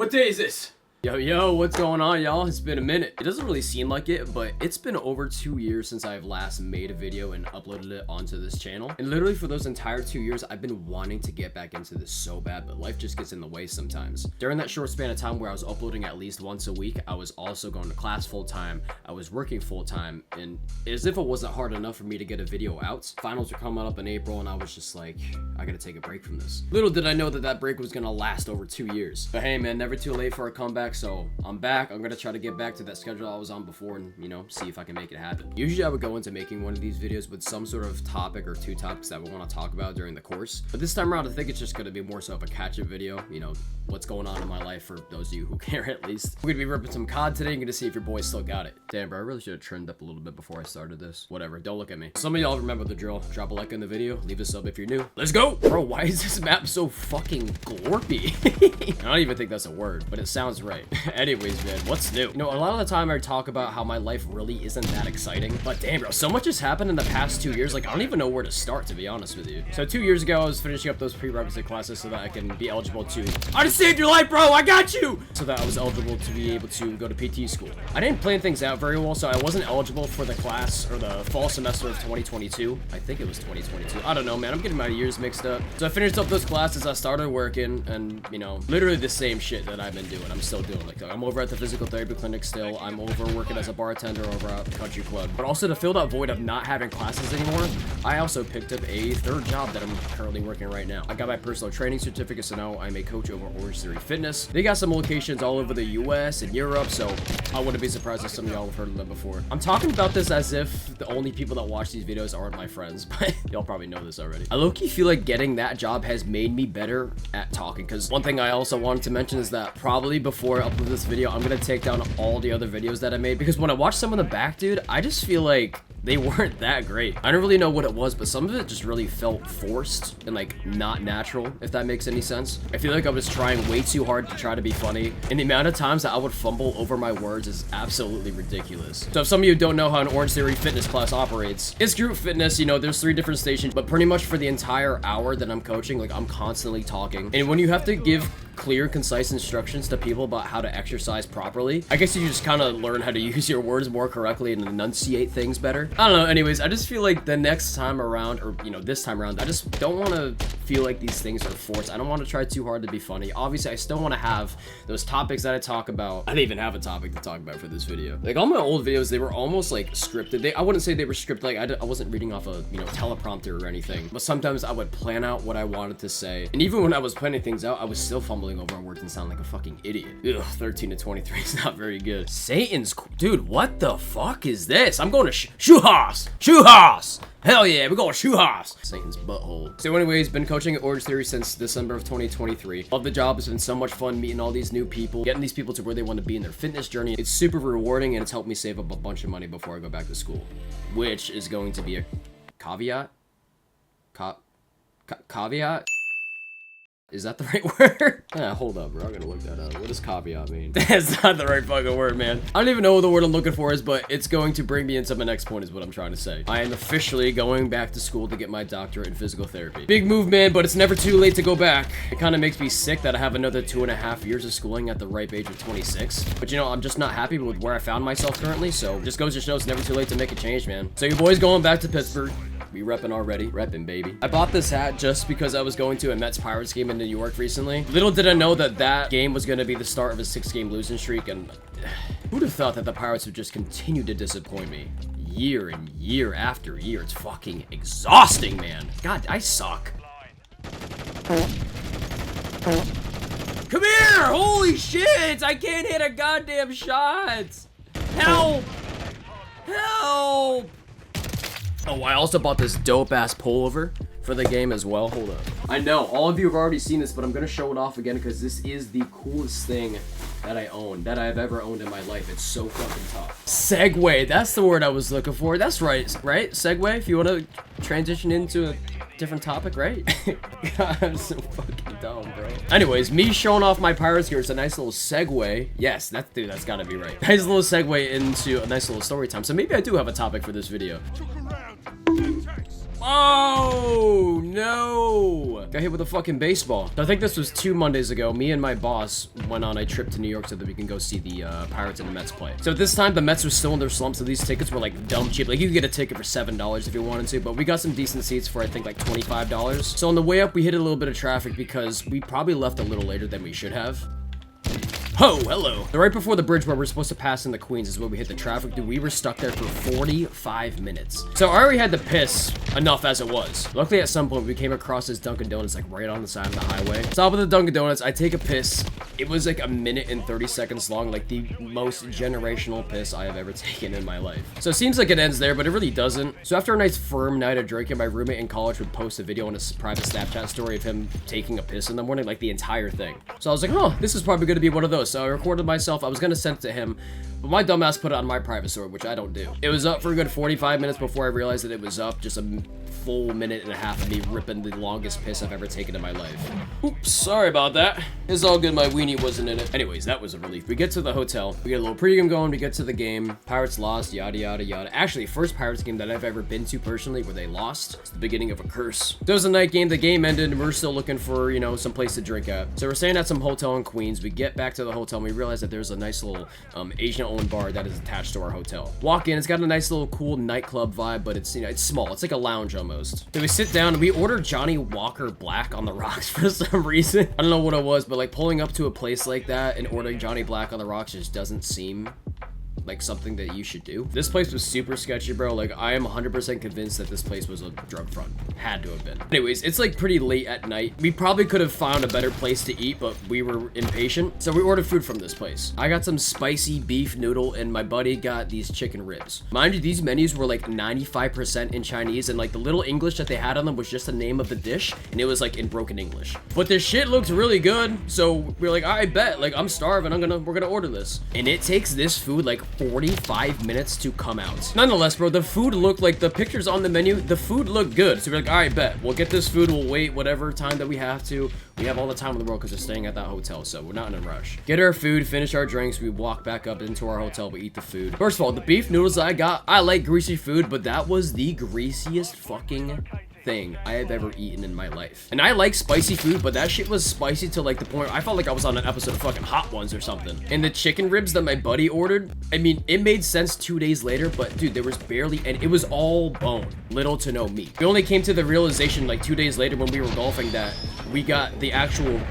What day is this? Yo, what's going on, y'all? It's been a minute. It doesn't really seem like it, but it's been over 2 years since I've last made a video and uploaded it onto this channel. And literally for those entire 2 years, I've been wanting to get back into this so bad, but life just gets in the way sometimes. During that short span of time where I was uploading at least once a week, I was also going to class full time, I was working full time, and as if it wasn't hard enough for me to get a video out, finals were coming up in April, and I was just like, I gotta take a break from this. Little did I know that that break was gonna last over 2 years. But hey man, never too late for a comeback, so I'm back. I'm gonna try to get back to that schedule I was on before and, you know, see if I can make it happen. Usually I would go into making one of these videos with some sort of topic or two topics that I would want to talk about during the course. But this time around, I think it's just gonna be more so of a catch-up video, you know, what's going on in my life for those of you who care at least. We're gonna be ripping some COD today and gonna see if your boy still got it. Damn, bro, I really should have trimmed up a little bit before I started this. Whatever, don't look at me. Some of y'all remember the drill. Drop a like in the video, leave a sub if you're new. Let's go! Bro, why is this map so fucking glorpy? I don't even think that's a word, but it sounds right. Anyways, man, what's new? You know, a lot of the time I talk about how my life really isn't that exciting, but damn, bro, so much has happened in the past 2 years, like, I don't even know where to start, to be honest with you. So 2 years ago, I was finishing up those prerequisite classes so that I can be eligible to... I just saved your life, bro! I got you! So that I was eligible to be able to go to PT school. I didn't plan things out very well, so I wasn't eligible for the class, or the fall semester of 2022. I think it was 2022. I don't know, man. I'm getting my years mixed up. So I finished up those classes, I started working, and, you know, literally the same shit that I've been doing. I'm still doing. Like, I'm over at the physical therapy clinic still. I'm over working as a bartender over at the country club. But also to fill that void of not having classes anymore, I also picked up a third job that I'm currently working right now. I got my personal training certificate, so now I'm a coach over Orange Theory Fitness. They got some locations all over the US and Europe, so I wouldn't be surprised if some of y'all have heard of them before. I'm talking about this as if the only people that watch these videos aren't my friends, but y'all probably know this already. I low-key feel like getting that job has made me better at talking, because one thing I also wanted to mention is that probably before I upload this video, I'm gonna take down all the other videos that I made, because when I watch some of the back, dude, I just feel like they weren't that great. I don't really know what it was, but some of it just really felt forced and like not natural, if that makes any sense. I feel like I was trying way too hard to try to be funny, and the amount of times that I would fumble over my words is absolutely ridiculous. So if some of you don't know how an Orange Theory Fitness class operates, it's group fitness, you know, there's 3 different stations, but pretty much for the entire hour that I'm coaching, like, I'm constantly talking. And when you have to give clear, concise instructions to people about how to exercise properly, I guess you just kind of learn how to use your words more correctly and enunciate things better. I don't know, anyways, I just feel like the next time around, or, you know, this time around, I just don't want to feel like these things are forced. I don't want to try too hard to be funny. Obviously, I still want to have those topics that I talk about. I didn't even have a topic to talk about for this video. Like, all my old videos, they were almost, like, scripted. I wouldn't say they were scripted, like, I wasn't reading off a, you know, teleprompter or anything, but sometimes I would plan out what I wanted to say, and even when I was planning things out, I was still fumbling over words and sound like a fucking idiot. Ugh, 13 to 23 is not very good. Satan's, dude, what the fuck is this? I'm going to Shoe-House! Shoe-House! Hell yeah, we're going Shoe-House! Satan's butthole. So anyways, been coaching at Orange Theory since December of 2023. Love the job. It's been so much fun meeting all these new people, getting these people to where they want to be in their fitness journey. It's super rewarding, and it's helped me save up a bunch of money before I go back to school, which is going to be a caveat? Caveat? Is that the right word? Yeah, hold up, bro. I'm gonna look that up. What does caveat mean? That's not the right fucking word, man. I don't even know what the word I'm looking for is, but it's going to bring me into my next point is what I'm trying to say. I am officially going back to school to get my doctorate in physical therapy. Big move, man, but it's never too late to go back. It kind of makes me sick that I have another 2.5 years of schooling at the ripe age of 26. But you know, I'm just not happy with where I found myself currently, so just goes to show it's never too late to make a change, man. So your boy's going back to Pittsburgh. We repping already. Repping, baby. I bought this hat just because I was going to a Mets Pirates game in New York recently. Little did I know that that game was going to be the start of a 6-game losing streak, and who'd have thought that the Pirates would just continue to disappoint me year and year after year. It's fucking exhausting, man. God, I suck. Come here! Holy shit! I can't hit a goddamn shot! Help! Help! Oh, I also bought this dope-ass pullover for the game as well. Hold up. I know, all of you have already seen this, but I'm gonna show it off again because this is the coolest thing that I own, that I've ever owned in my life. It's so fucking tough. Segway, that's the word I was looking for. That's right, Segway, if you want to transition into a different topic, right? God, I'm so fucking dumb, bro. Anyways, me showing off my Pirates gear is a nice little segue. Yes, that's gotta be right. Nice little segue into a nice little story time. So maybe I do have a topic for this video. Oh, no. got hit with a fucking baseball. I think this was 2 Mondays ago. Me and my boss went on a trip to New York so that we can go see the Pirates and the Mets play. So at this time, the Mets were still in their slump, so these tickets were like dumb cheap. Like you could get a ticket for $7 if you wanted to, but we got some decent seats for I think like $25. So on the way up, we hit a little bit of traffic because we probably left a little later than we should have. Oh, hello. Right before the bridge where we're supposed to pass in the Queens is where we hit the traffic. Dude, we were stuck there for 45 minutes. So I already had to piss enough as it was. Luckily, at some point, we came across this Dunkin' Donuts like right on the side of the highway. Stop at the Dunkin' Donuts. I take a piss. It was like 1 minute and 30 seconds long, like the most generational piss I have ever taken in my life. So it seems like it ends there, but it really doesn't. So after a nice firm night of drinking, my roommate in college would post a video on his private Snapchat story of him taking a piss in the morning, like the entire thing. So I was like, oh, this is probably going to be one of those. So I recorded myself. I was going to send it to him, but my dumbass put it on my private story, which I don't do. It was up for a good 45 minutes before I realized that it was up. Just a full minute and a half of me ripping the longest piss I've ever taken in my life. Oops, sorry about that. It's all good, my weenie wasn't in it. Anyways, that was a relief. We get to the hotel, we get a little pregame going, we get to the game, Pirates lost, yada yada yada. Actually, first Pirates game that I've ever been to personally where they lost. It's the beginning of a curse. There was a night game, the game ended, and we're still looking for, you know, some place to drink at. So we're staying at some hotel in Queens. We get back to the hotel and we realize that there's a nice little Asian-owned bar that is attached to our hotel. Walk in, it's got a nice little cool nightclub vibe, but it's, you know, it's small. It's like a lounge almost. So we sit down and we order Johnny Walker Black on the rocks for some reason. I don't know what it was, but like pulling up to a place like that and ordering Johnny Black on the rocks just doesn't seem like something that you should do. This place was super sketchy, bro. Like I am 100% convinced that this place was a drug front. Had to have been. Anyways, it's like pretty late at night. We probably could have found a better place to eat, but we were impatient. So we ordered food from this place. I got some spicy beef noodle and my buddy got these chicken ribs. Mind you, these menus were like 95% in Chinese and like the little English that they had on them was just the name of the dish and it was like in broken English. But this shit looked really good. So we're like, I bet, like I'm starving. We're gonna order this. And it takes this food like 45 minutes to come out. Nonetheless, bro, the food looked like the pictures on the menu, the food looked good. So we're like, all right, bet. We'll get this food. We'll wait whatever time that we have to. We have all the time in the world because we're staying at that hotel, so we're not in a rush. Get our food, finish our drinks, we walk back up into our hotel, we eat the food. First of all, the beef noodles I got, I like greasy food, but that was the greasiest fucking thing I have ever eaten in my life. And I like spicy food, but that shit was spicy to like the point I felt like I was on an episode of fucking Hot Ones or something. And the chicken ribs that my buddy ordered, I mean, it made sense 2 days later, but dude, there was barely, and it was all bone, little to no meat. We only came to the realization like 2 days later when we were golfing that we got the actual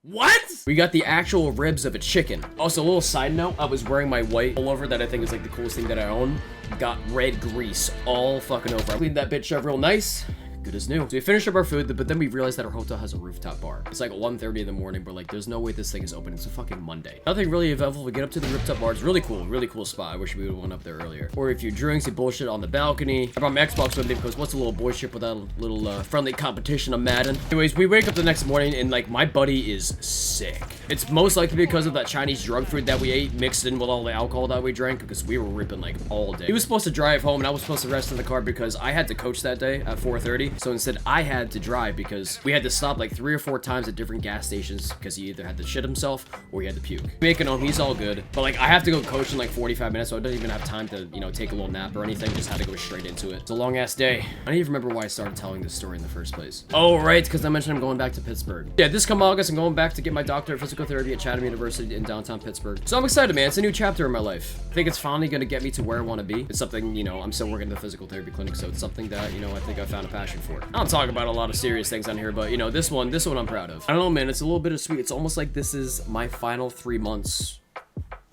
what? We got the actual ribs of a chicken. Also, a little side note, I was wearing my white pullover that I think is like the coolest thing that I own. Got red grease all fucking over. I cleaned that bitch up real nice. Good as new. So we finished up our food, but then we realized that our hotel has a rooftop bar. It's like 1:30 in the morning. We're like, there's no way this thing is open. It's a fucking Monday. Nothing really eventful. We get up to the rooftop bar. It's really cool spot. I wish we would have went up there earlier. Or a few drinks, you bullshit on the balcony. I brought my Xbox with me because what's a little boy shit without a little friendly competition of Madden? Anyways, we wake up the next morning and like my buddy is sick. It's most likely because of that Chinese drug food that we ate mixed in with all the alcohol that we drank because we were ripping like all day. He was supposed to drive home and I was supposed to rest in the car because I had to coach that day at 4:30. So instead I had to drive because we had to stop like 3 or 4 times at different gas stations because he either had to shit himself or he had to puke. Making home, he's all good. But like I have to go coach in like 45 minutes, so I don't even have time to, you know, take a little nap or anything. Just had to go straight into it. It's a long ass day. I don't even remember why I started telling this story in the first place. Oh, right, because I mentioned I'm going back to Pittsburgh. Yeah, this come August, I'm going back to get my doctorate of physical therapy at Chatham University in downtown Pittsburgh. So I'm excited, man. It's a new chapter in my life. I think it's finally going to get me to where I want to be. It's something, you know, I'm still working in the physical therapy clinic, so it's something that, you know, I think I found a passion for. I don't talk about a lot of serious things on here, but you know, this one I'm proud of. I don't know, man, it's a little bit of sweet. It's almost like this is my final 3 months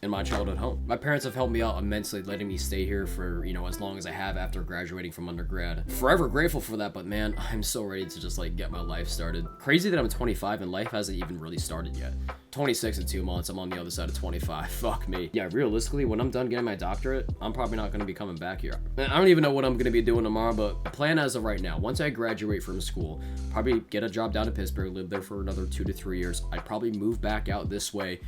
in my childhood home. My parents have helped me out immensely, letting me stay here for, you know, as long as I have after graduating from undergrad. Forever grateful for that, but man, I'm so ready to just like get my life started. Crazy that I'm 25 and life hasn't even really started yet. 26 in 2 months, I'm on the other side of 25. Fuck me. Yeah, realistically, when I'm done getting my doctorate, I'm probably not going to be coming back here. And I don't even know what I'm going to be doing tomorrow, but the plan as of right now, once I graduate from school, probably get a job down in Pittsburgh, live there for another 2 to 3 years. I'd probably move back out this way.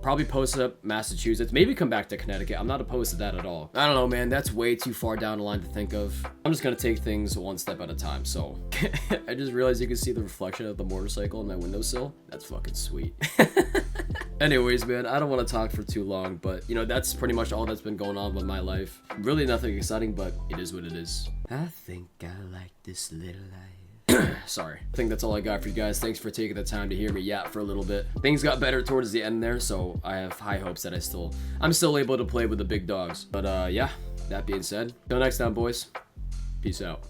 Probably post up Massachusetts, maybe come back to Connecticut. I'm not opposed to that at all. I don't know, man, that's way too far down the line to think of. I'm just gonna take things one step at a time. So I just realized you can see the reflection of the motorcycle in my windowsill. That's fucking sweet. Anyways, man, I don't want to talk for too long, but you know, that's pretty much all that's been going on with my life. Really nothing exciting, but it is what it is. I think I like this little life. Sorry. I think that's all I got for you guys. Thanks for taking the time to hear me yap for a little bit. Things got better towards the end there, so I have high hopes that I'm still able to play with the big dogs. But yeah, that being said, till next time, boys. Peace out.